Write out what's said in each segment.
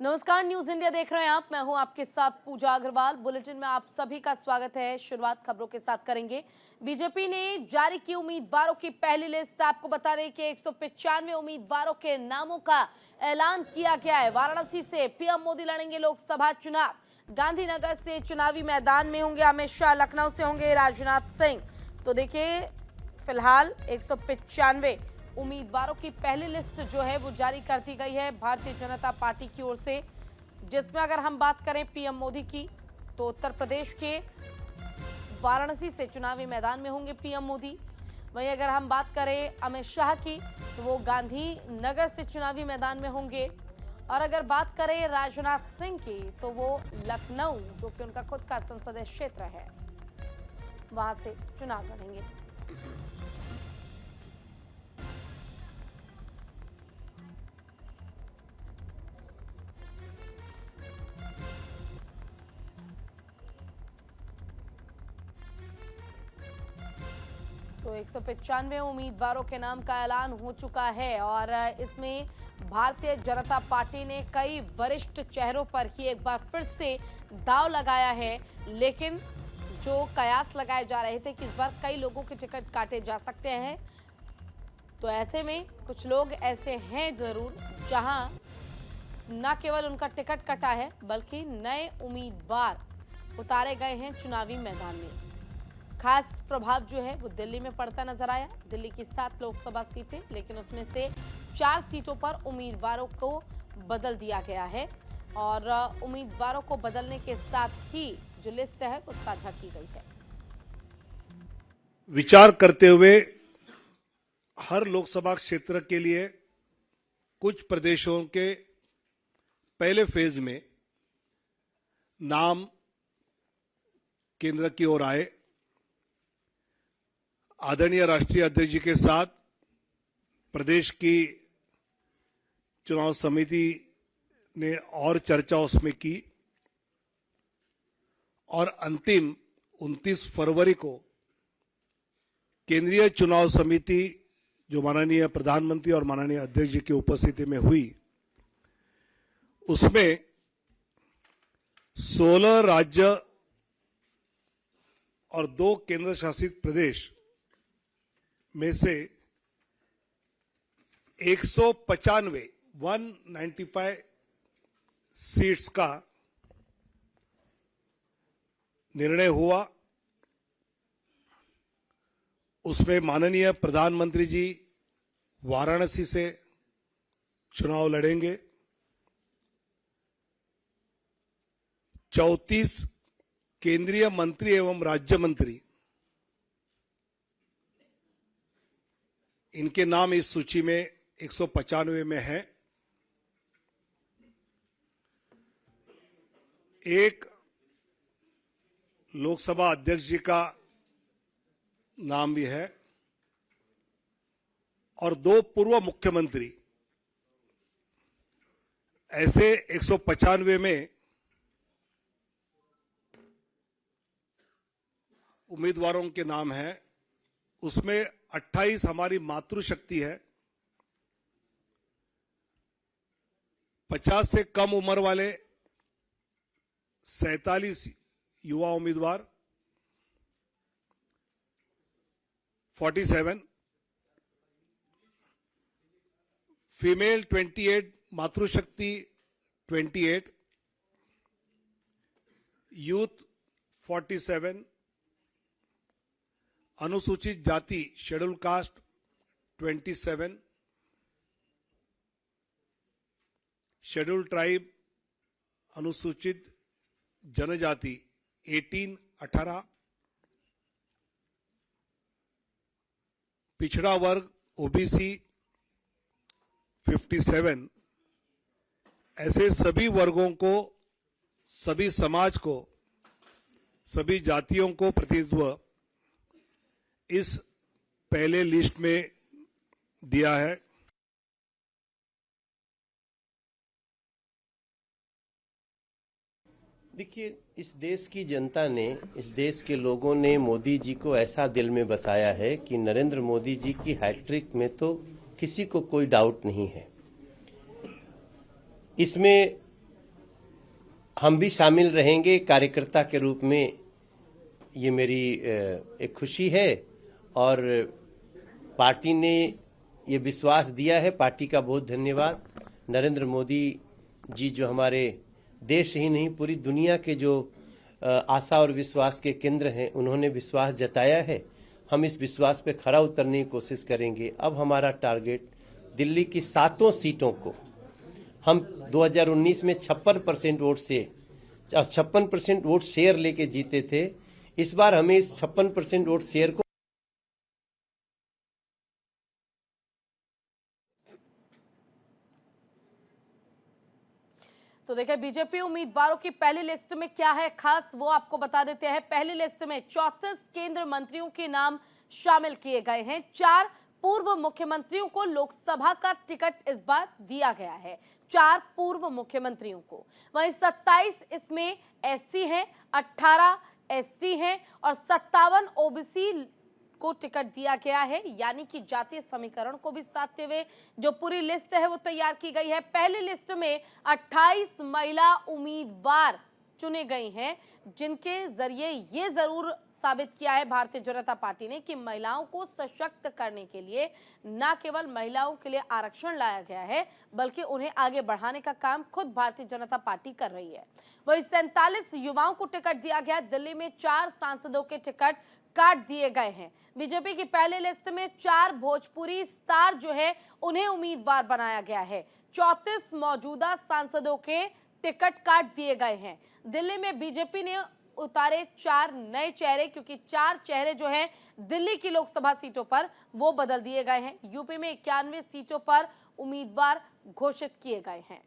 नमस्कार, news India देख रहे हैं आप। मैं हूं आपके साथ पूजा अग्रवाल। बुलेटिन में आप सभी का स्वागत है। शुरुआत खबरों के साथ करेंगे। बीजेपी ने जारी की उम्मीदवारों की पहली लिस्ट। आपको बता रहे कि 195 उम्मीदवारों के नामों का ऐलान किया गया है। वाराणसी से पीएम मोदी लड़ेंगे लोकसभा चुनाव। गांधीनगर से चुनावी मैदान में होंगे अमित शाह। लखनऊ से होंगे राजनाथ सिंह। तो देखिए, फिलहाल 195 उम्मीदवारों की पहली लिस्ट जो है वो जारी कर दी गई है भारतीय जनता पार्टी की ओर से, जिसमें अगर हम बात करें पीएम मोदी की तो उत्तर प्रदेश के वाराणसी से चुनावी मैदान में होंगे पीएम मोदी। वहीं अगर हम बात करें अमित शाह की तो वो गांधीनगर से चुनावी मैदान में होंगे। और अगर बात करें राजनाथ सिंह की तो वो लखनऊ, जो कि उनका खुद का संसदीय क्षेत्र है, वहां से चुनाव लड़ेंगे। तो 195 उम्मीदवारों के नाम का ऐलान हो चुका है और इसमें भारतीय जनता पार्टी ने कई वरिष्ठ चेहरों पर ही एक बार फिर से दांव लगाया है। लेकिन जो कयास लगाए जा रहे थे कि इस बार कई लोगों के टिकट काटे जा सकते हैं, तो ऐसे में कुछ लोग ऐसे हैं जरूर जहां न केवल उनका टिकट कटा है बल्कि नए उम्मीदवार उतारे गए हैं चुनावी मैदान में। खास प्रभाव जो है वो दिल्ली में पड़ता नजर आया। दिल्ली की 7 लोकसभा सीटें, लेकिन उसमें से 4 सीटों पर उम्मीदवारों को बदल दिया गया है और उम्मीदवारों को बदलने के साथ ही जो लिस्ट है वो साझा की गई है। विचार करते हुए हर लोकसभा क्षेत्र के लिए कुछ प्रदेशों के पहले फेज में नाम केंद्र की ओर आए। आदरणीय राष्ट्रीय अध्यक्ष जी के साथ प्रदेश की चुनाव समिति ने और चर्चा उसमें की और अंतिम 29 फरवरी को केंद्रीय चुनाव समिति, जो माननीय प्रधानमंत्री और माननीय अध्यक्ष जी की उपस्थिति में हुई, उसमें 16 राज्य और 2 केंद्र शासित प्रदेश में से 195 सीट्स का निर्णय हुआ। उसमें माननीय प्रधानमंत्री जी वाराणसी से चुनाव लड़ेंगे। 34 केंद्रीय मंत्री एवं राज्य मंत्री, इनके नाम इस सूची में 195 में है। एक लोकसभा अध्यक्ष जी का नाम भी है और 2 पूर्व मुख्यमंत्री। ऐसे 195 में उम्मीदवारों के नाम हैं। उसमें 28 हमारी मातृशक्ति है। 50 से कम उम्र वाले 47 युवा उम्मीदवार, 47 फीमेल, 28 मातृशक्ति 28, यूथ 47, अनुसूचित जाति शेड्यूल कास्ट 27, शेड्यूल ट्राइब अनुसूचित जनजाति 18, पिछड़ा वर्ग ओबीसी 57। ऐसे सभी वर्गों को, सभी समाज को, सभी जातियों को प्रतिनिधित्व इस पहले लिस्ट में दिया है। देखिए, इस देश की जनता ने, इस देश के लोगों ने मोदी जी को ऐसा दिल में बसाया है कि नरेंद्र मोदी जी की हैट्रिक में तो किसी को कोई डाउट नहीं है। इसमें हम भी शामिल रहेंगे कार्यकर्ता के रूप में, ये मेरी एक खुशी है। और पार्टी ने ये विश्वास दिया है, पार्टी का बहुत धन्यवाद। नरेंद्र मोदी जी जो हमारे देश ही नहीं पूरी दुनिया के जो आशा और विश्वास के केंद्र हैं, उन्होंने विश्वास जताया है। हम इस विश्वास पे खरा उतरने की कोशिश करेंगे। अब हमारा टारगेट दिल्ली की 7 सीटों को, हम 2019 में 56% वोट से 56% वोट शेयर लेके जीते थे। इस बार हमें इस 56% वोट शेयर को तो देखिए बीजेपी उम्मीदवारों की पहली लिस्ट में क्या है खास, वो आपको बता देते हैं। पहली लिस्ट में 34 केंद्र मंत्रियों के नाम शामिल किए गए हैं। 4 पूर्व मुख्यमंत्रियों को लोकसभा का टिकट इस बार दिया गया है, 4 पूर्व मुख्यमंत्रियों को। वहीं 27 इसमें एससी हैं, 18 एसटी हैं और 57 ओबीसी को टिकट दिया गया है। यानी कि जातीय समीकरण को भी साधते हुए जो पूरी लिस्ट है वो तैयार की गई है। पहली लिस्ट में 28 महिला उम्मीदवार चुने गई हैं, जिनके जरिए ये जरूर साबित किया है भारतीय जनता पार्टी ने कि महिलाओं को सशक्त करने के लिए न केवल महिलाओं के लिए आरक्षण लाया गया है, बल्कि उन्हें आगे बढ़ाने का काम खुद भारतीय जनता पार्टी कर रही है। वही 47 युवाओं को टिकट दिया गया। दिल्ली में 4 सांसदों के टिकट काट दिए गए हैं। बीजेपी की पहले लिस्ट में 4 भोजपुरी स्टार जो है उन्हें उम्मीदवार बनाया गया है। 34 मौजूदा सांसदों के टिकट काट दिए गए हैं। दिल्ली में बीजेपी ने उतारे 4 नए चेहरे, क्योंकि 4 चेहरे जो हैं दिल्ली की लोकसभा सीटों पर वो बदल दिए गए हैं। यूपी में 91 सीटों पर उम्मीदवार घोषित किए गए हैं।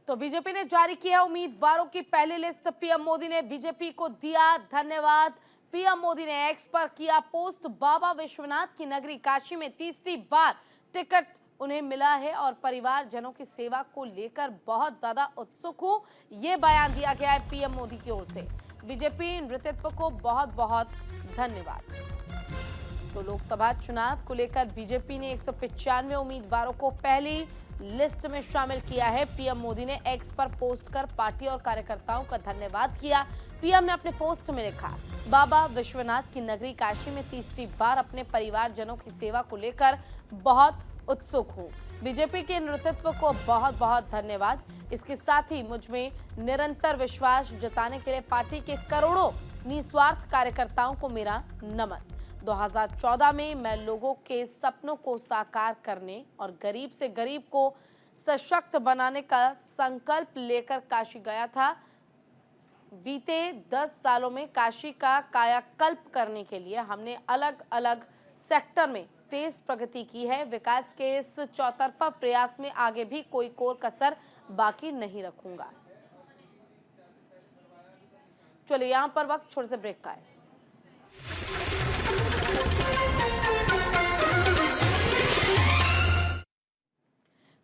तो बीजेपी ने जारी किया उम्मीदवारों की पहली लिस्ट। पीएम मोदी ने बीजेपी को दिया धन्यवाद। पीएम मोदी ने एक्स पर किया पोस्ट। बाबा विश्वनाथ की नगरी काशी में तीसरी बार टिकट उन्हें मिला है और परिवारजनों की सेवा को लेकर बहुत ज्यादा उत्सुक हूं, ये बयान दिया गया है पीएम मोदी की ओर से। बीजेपी नेतृत्व को बहुत बहुत धन्यवाद। तो लोकसभा चुनाव को लेकर बीजेपी ने 195 उम्मीदवारों को पहली लिस्ट में शामिल किया है। पीएम मोदी ने एक्स पर पोस्ट कर पार्टी और कार्यकर्ताओं का धन्यवाद किया। पीएम ने अपने पोस्ट में लिखा, बाबा विश्वनाथ की नगरी काशी में तीसरी बार अपने परिवारजनों की सेवा को लेकर बहुत उत्सुक हूँ। बीजेपी के नेतृत्व को बहुत बहुत धन्यवाद। इसके साथ ही मुझ में निरंतर विश्वास जताने के लिए पार्टी के करोड़ों निस्वार्थ कार्यकर्ताओं को मेरा नमन। 2014 में मैं लोगों के सपनों को साकार करने और गरीब से गरीब को सशक्त बनाने का संकल्प लेकर काशी गया था। बीते 10 सालों में काशी का कायाकल्प करने के लिए हमने अलग अलग सेक्टर में तेज प्रगति की है। विकास के इस चौतरफा प्रयास में आगे भी कोई कोर कसर बाकी नहीं रखूंगा। चलिए यहाँ पर वक्त छोटे से ब्रेक का है।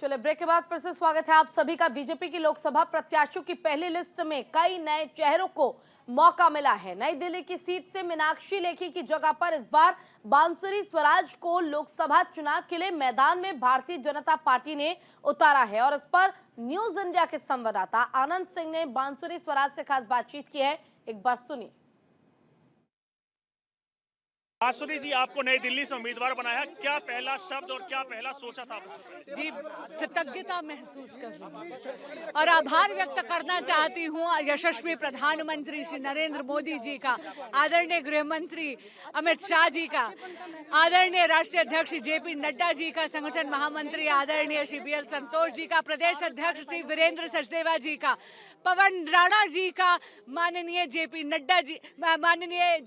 चलिए ब्रेक के बाद फिर से स्वागत है आप सभी का। बीजेपी की लोकसभा प्रत्याशियों की पहली लिस्ट में कई नए चेहरों को मौका मिला है। नई दिल्ली की सीट से मीनाक्षी लेखी की जगह पर इस बार बांसुरी स्वराज को लोकसभा चुनाव के लिए मैदान में भारतीय जनता पार्टी ने उतारा है और इस पर न्यूज इंडिया के संवाददाता आनंद सिंह ने बांसुरी स्वराज से खास बातचीत की है। एक बार सुनिए। बांसुरी जी, आपको नई दिल्ली से उम्मीदवार बनाया, क्या पहला शब्द और क्या पहला सोचा था? जी, कृतज्ञता महसूस कर रही हूँ और आभार व्यक्त करना चाहती हूँ यशस्वी प्रधानमंत्री श्री नरेंद्र मोदी जी का, आदरणीय गृह मंत्री अमित शाह जी का, आदरणीय राष्ट्रीय अध्यक्ष जेपी नड्डा जी का, संगठन महामंत्री आदरणीय श्री बीएल संतोष जी का, प्रदेश अध्यक्ष श्री वीरेंद्र सचदेवा जी का, पवन राणा जी का, माननीय जेपी नड्डा जी, माननीय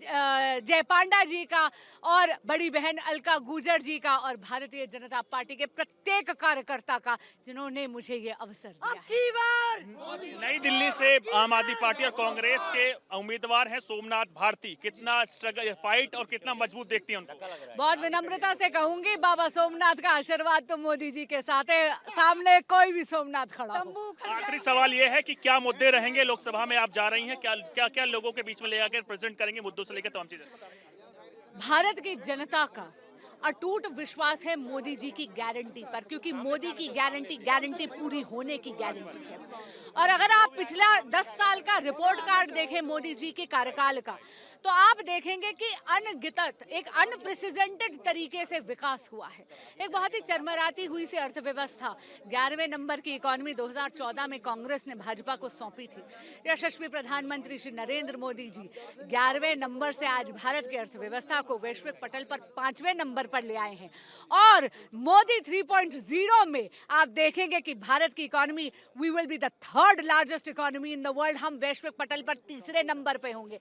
जय पांडा जी का और बड़ी बहन अलका गुर्जर जी का और भारतीय जनता पार्टी के प्रत्येक कार्यकर्ता का जिन्होंने मुझे ये अवसर दिया है। नई दिल्ली से आम आदमी पार्टी और कांग्रेस के उम्मीदवार हैं सोमनाथ भारती, कितना स्ट्रगल फाइट और कितना मजबूत देखती हैं उनको? बहुत विनम्रता से कहूंगी, बाबा सोमनाथ का आशीर्वाद तो मोदी जी के साथ है, सामने कोई भी सोमनाथ खड़ा हो। आखिरी सवाल ये है कि क्या मुद्दे रहेंगे लोकसभा में आप जा रही हैं, क्या क्या लोगों के बीच में ले जाकर प्रेजेंट करेंगे मुद्दों से लेकर तमाम चीजें? भारत की जनता का अटूट विश्वास है मोदी जी की गारंटी पर, क्योंकि मोदी की गारंटी पूरी होने की गारंटी है। और अगर आप पिछला 10 साल का रिपोर्ट कार्ड देखें मोदी जी के कार्यकाल का, तो आप देखेंगे कि अनगिनत, एक अनप्रेसिडेंटेड तरीके से विकास हुआ है। एक बहुत ही चरमराती हुई सी अर्थव्यवस्था, 11वें नंबर की इकोनॉमी 2014 में कांग्रेस ने भाजपा को सौंपी थी। यशस्वी प्रधानमंत्री श्री नरेंद्र मोदी जी 11वें नंबर से आज भारत की अर्थव्यवस्था को वैश्विक पटल पर 5वें नंबर पर ले आए हैं। और मोदी 3.0 में आप देखेंगे कि भारत की economy, we will be the third largest economy in the world, हम वैश्विक पटल पर 3रे नंबर पे होंगे।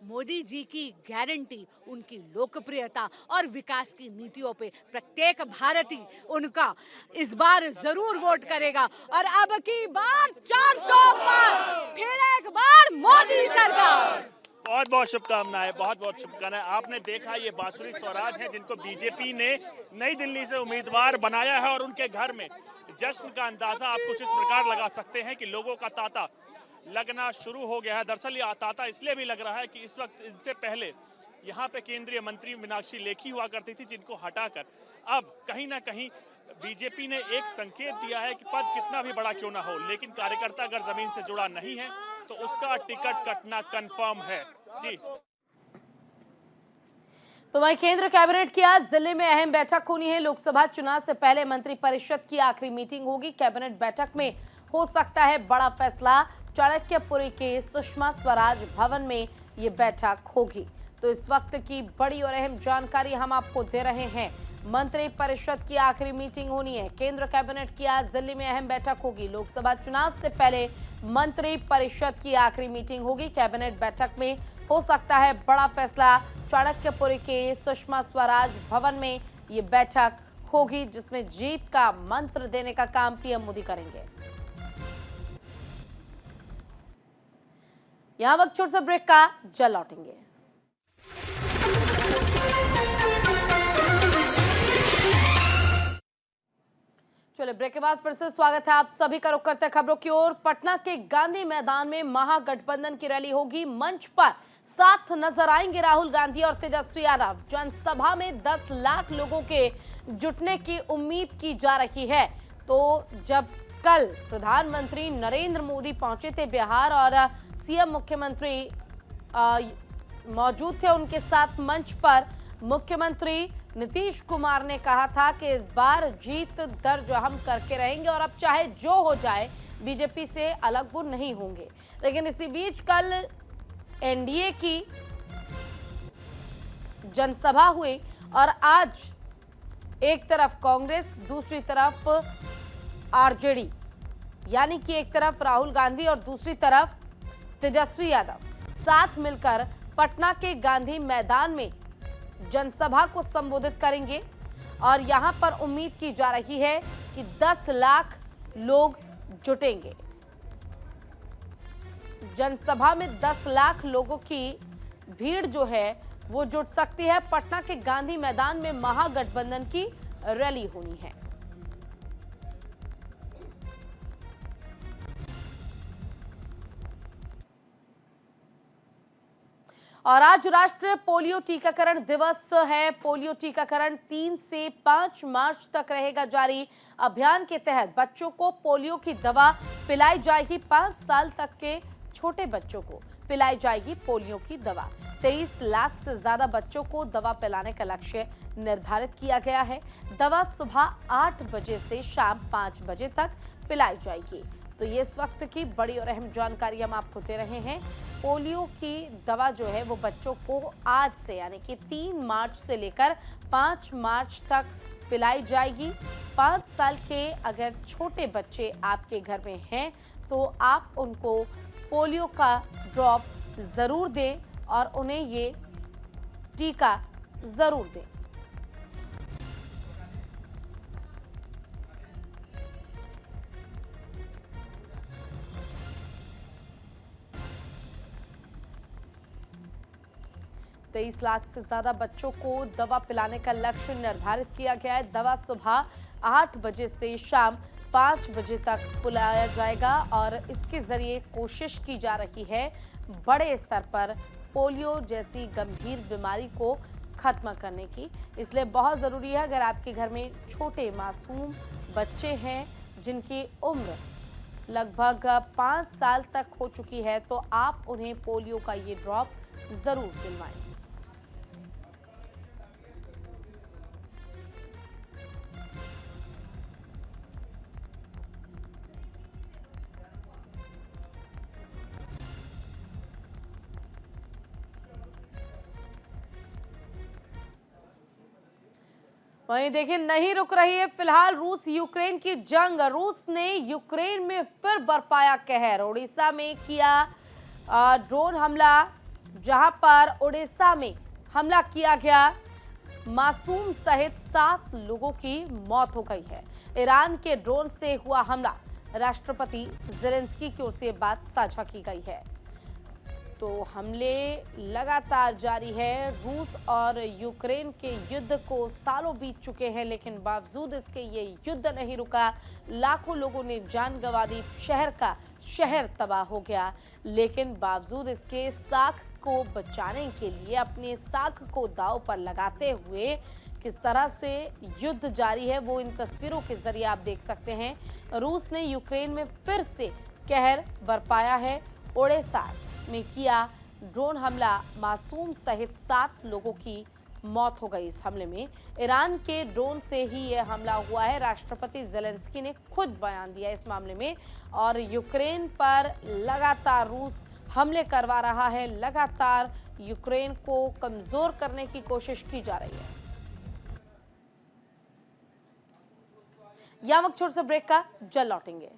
मोदी जी की गारंटी, उनकी लोकप्रियता और विकास की नीतियों पे प्रत्येक भारतीय उनका इस बार जरूर वोट करेगा और अब की बार 400 पर फिर एक बार मोदी सरकार। बहुत बहुत शुभकामनाएं, बहुत बहुत शुभकामनाएं। आपने देखा ये बांसुरी स्वराज हैं जिनको बीजेपी ने नई दिल्ली से उम्मीदवार बनाया है और उनके घर में जश्न का अंदाजा आप कुछ इस प्रकार लगा सकते हैं कि लोगों का तांता लगना शुरू हो गया है। दरअसल ये तांता इसलिए भी लग रहा है कि इस वक्त इनसे पहले यहाँ पे केंद्रीय मंत्री मीनाक्षी लेखी हुआ करती थी, जिनको हटाकर अब कहीं ना कहीं बीजेपी ने एक संकेत दिया है कि पद कितना भी बड़ा क्यों ना हो, लेकिन कार्यकर्ता अगर जमीन से जुड़ा नहीं है तो उसका टिकट कटना कंफर्म है। जी, तो वहीं केंद्र कैबिनेट की आज दिल्ली में अहम बैठक होनी है। लोकसभा चुनाव से पहले मंत्रिपरिषद की आखिरी मीटिंग होगी। कैबिनेट बैठक में हो सकता है बड़ा फैसला। चाणक्यपुरी के सुषमा स्वराज भवन में ये बैठक होगी। तो इस वक्त की बड़ी और अहम जानकारी हम आपको दे रहे हैं। मंत्रिपरिषद की आखिरी मीटिंग होनी है। केंद्र कैबिनेट की आज दिल्ली में अहम बैठक होगी। लोकसभा चुनाव से पहले मंत्रिपरिषद की आखिरी मीटिंग होगी। कैबिनेट बैठक में हो सकता है बड़ा फैसला। चाणक्यपुरी के सुषमा स्वराज भवन में ये बैठक होगी, जिसमें जीत का मंत्र देने का काम पीएम मोदी करेंगे। यहां वक्त छोटे से ब्रेक का, जल्द लौटेंगे। चलिए, ब्रेक के बाद फिर से स्वागत है आप सभी का। रुख करते हैं खबरों की ओर। पटना के गांधी मैदान में महागठबंधन की रैली होगी। मंच पर साथ नजर आएंगे राहुल गांधी और तेजस्वी यादव। जनसभा में 10 लाख लोगों के जुटने की उम्मीद की जा रही है। तो जब कल प्रधानमंत्री नरेंद्र मोदी पहुंचे थे बिहार और सीएम मुख्यमंत्री मौजूद थे उनके साथ मंच पर, मुख्यमंत्री नीतीश कुमार ने कहा था कि इस बार जीत दर्ज हम करके रहेंगे और अब चाहे जो हो जाए बीजेपी से अलग वो नहीं होंगे। लेकिन इसी बीच कल एनडीए की जनसभा हुई और आज एक तरफ कांग्रेस, दूसरी तरफ आरजेडी, यानी कि एक तरफ राहुल गांधी और दूसरी तरफ तेजस्वी यादव साथ मिलकर पटना के गांधी मैदान में जनसभा को संबोधित करेंगे। और यहां पर उम्मीद की जा रही है कि 10 लाख लोग जुटेंगे। जनसभा में 10 लाख लोगों की भीड़ जो है वो जुट सकती है। पटना के गांधी मैदान में महागठबंधन की रैली होनी है। और आज राष्ट्रीय पोलियो टीकाकरण दिवस है। पोलियो टीकाकरण 3 से 5 मार्च तक रहेगा जारी। अभियान के तहत बच्चों को पोलियो की दवा पिलाई जाएगी। 5 साल तक के छोटे बच्चों को पिलाई जाएगी पोलियो की दवा। 23 लाख से ज्यादा बच्चों को दवा पिलाने का लक्ष्य निर्धारित किया गया है। दवा सुबह 8 बजे से शाम 5 बजे तक पिलाई जाएगी। तो ये इस वक्त की बड़ी और अहम जानकारी हम आपको दे रहे हैं। पोलियो की दवा जो है वो बच्चों को आज से यानी कि 3 मार्च से लेकर 5 मार्च तक पिलाई जाएगी। 5 साल के अगर छोटे बच्चे आपके घर में हैं तो आप उनको पोलियो का ड्रॉप ज़रूर दें और उन्हें ये टीका ज़रूर दें। तो 23 लाख से ज्यादा बच्चों को दवा पिलाने का लक्ष्य निर्धारित किया गया है। दवा सुबह 8 बजे से शाम 5 बजे तक पिलाया जाएगा और इसके जरिए कोशिश की जा रही है बड़े स्तर पर पोलियो जैसी गंभीर बीमारी को खत्म करने की। इसलिए बहुत ज़रूरी है, अगर आपके घर में छोटे मासूम बच्चे हैं जिनकी उम्र लगभग 5 साल तक हो चुकी है तो आप उन्हें पोलियो का ये ड्रॉप ज़रूर दिलवाएं। वहीं देखिए, नहीं रुक रही है फिलहाल रूस यूक्रेन की जंग। रूस ने यूक्रेन में फिर बरपाया कहर। उड़ीसा में किया ड्रोन हमला, जहां पर उड़ीसा में हमला किया गया, मासूम सहित 7 लोगों की मौत हो गई है। ईरान के ड्रोन से हुआ हमला, राष्ट्रपति ज़ेलेंस्की की ओर से बात साझा की गई है। तो हमले लगातार जारी है। रूस और यूक्रेन के युद्ध को सालों बीत चुके हैं, लेकिन बावजूद इसके ये युद्ध नहीं रुका। लाखों लोगों ने जान गंवा दी, शहर का शहर तबाह हो गया। लेकिन बावजूद इसके साख को बचाने के लिए, अपने साख को दांव पर लगाते हुए किस तरह से युद्ध जारी है वो इन तस्वीरों के जरिए आप देख सकते हैं। रूस ने यूक्रेन में फिर से कहर बरपाया है। ओडेसा में किया ड्रोन हमला, मासूम सहित 7 लोगों की मौत हो गई। इस हमले में ईरान के ड्रोन से ही यह हमला हुआ है। राष्ट्रपति ज़ेलेंस्की ने खुद बयान दिया इस मामले में। और यूक्रेन पर लगातार रूस हमले करवा रहा है, लगातार यूक्रेन को कमजोर करने की कोशिश की जा रही है। यहाँ वक्त छोटे से ब्रेक का, जल्द लौटेंगे।